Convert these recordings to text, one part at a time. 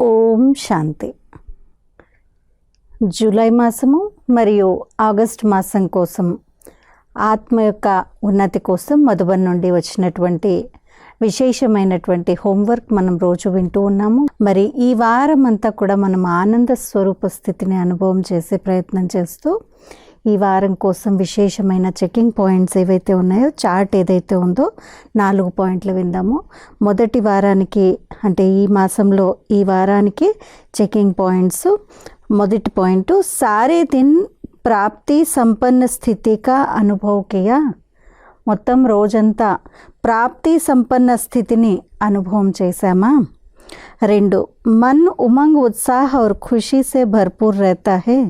ఓం శాంతి. July మాసము మరియు August మాసం కోసం ఆత్మ యొక్క ఉన్నతి కోసం మధుబన్ నుండి వచ్చినటువంటి విశేషమైనటువంటి హోంవర్క్ మనం రోజు వింటూ ఉన్నాము. మరి ఈ వారం అంతా కూడా మనం ఆనంద స్వరూప స్థితిని అనుభవం చేసే ప్రయత్నం చేస్తూ ఈ వారం కోసం విశేషమైన చెకింగ్ పాయింట్స్ ఏవైతే ఉన్నాయో, చార్ట్ ఏదైతే ఉందో 4 పాయింట్లు విందాము. మొదటి వారానికి అంటే ఈ మాసంలో ఈ వారానికి చెకింగ్ పాయింట్స్. మొదటి పాయింట్, సారే దిన్ ప్రాప్తి సంపన్న స్థితి కా అనుభవ్ కియా. మొత్తం రోజంతా ప్రాప్తి సంపన్న స్థితిని అనుభవం చేశామా. 2, मन उमंग उत्साह और खुशी से भरपूर रहता है.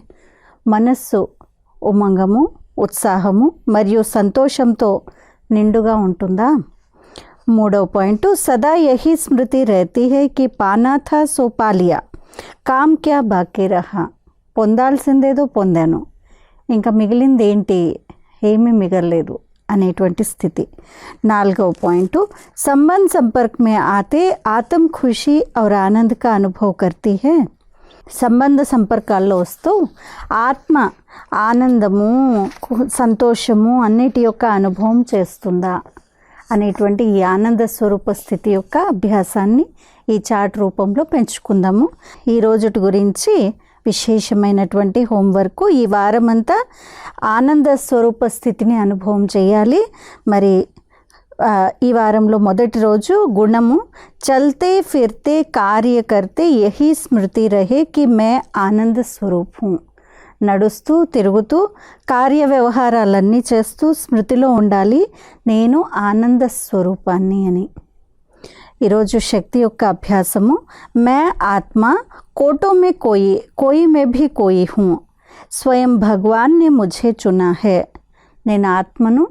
మనస్సు ఉమంగము, ఉత్సాహము మరియు సంతోషంతో నిండుగా ఉంటుందా. 3వ పాయింట్, సదా యహీ స్మృతి रहती है कि पाना था सो पा लिया, काम क्या बाकी रहा. పొందాల్సిందేదో పొందాను, ఇంకా మిగిలింది ఏంటి, ఏమీ మిగలలేదు అనేటువంటి స్థితి. 4వ పాయింట్, संबंध संपर्क में आते आत्म खुशी और आनंद का अनुभव करती है. సంబంధ సంపర్కాల్లో వస్తూ ఆత్మ ఆనందము, సంతోషము అన్నిటి యొక్క అనుభవం చేస్తుందా అనేటువంటి ఈ ఆనంద స్వరూప స్థితి యొక్క అభ్యాసాన్ని ఈ చార్ట్ రూపంలో పెంచుకుందాము. ఈ రోజుటి గురించి విశేషమైనటువంటి హోంవర్క్. ఈ వారమంతా ఆనంద స్వరూప స్థితిని అనుభవం చేయాలి. మరి ఈ వారంలో మొదటి రోజు గుణము, చల్తే ఫిర్తే కార్య కర్తే యహీ స్మృతి రహే కి మే ఆనంద స్వరూప్ హూ. నడుస్తూ తిరుగుతూ కార్య వ్యవహారాలన్నీ చేస్తూ స్మృతిలో ఉండాలి, నేను ఆనంద స్వరూపాన్ని అని. ఈరోజు శక్తి యొక్క అభ్యాసము, మే ఆత్మ కోటో మే కోయి, కోయి మే భీ కోయి హూ, స్వయం భగవాన్ నే ముఝే చునా హే. నేను ఆత్మను,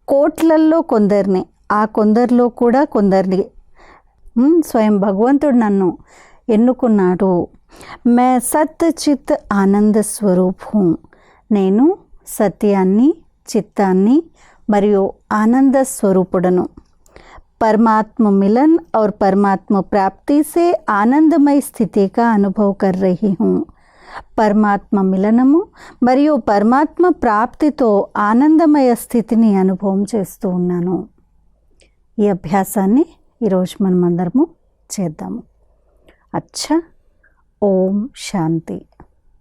కోట్లల్లో కొందరిని, ఆ కొందరిలో కూడా కొందరిని, స్వయం భగవంతుడు నన్ను ఎన్నుకున్నాడు. మే సత్ చిత్ ఆనంద స్వరూప్ హూ. నేను సత్యాన్ని, చిత్తాన్ని మరియు ఆనంద స్వరూపుడను. परमात्म मिलन और परमात्म प्राप्ति से आनंदमय स्थिति का अनुभव कर रही हूँ. పరమాత్మ మిలనము మరియు పరమాత్మ ప్రాప్తితో ఆనందమయ స్థితిని అనుభవం చేస్తూ ఉన్నాను. ఈ అభ్యాసాన్ని ఈరోజు మనం అందరము చేద్దాము. అచ్చా. ఓం శాంతి.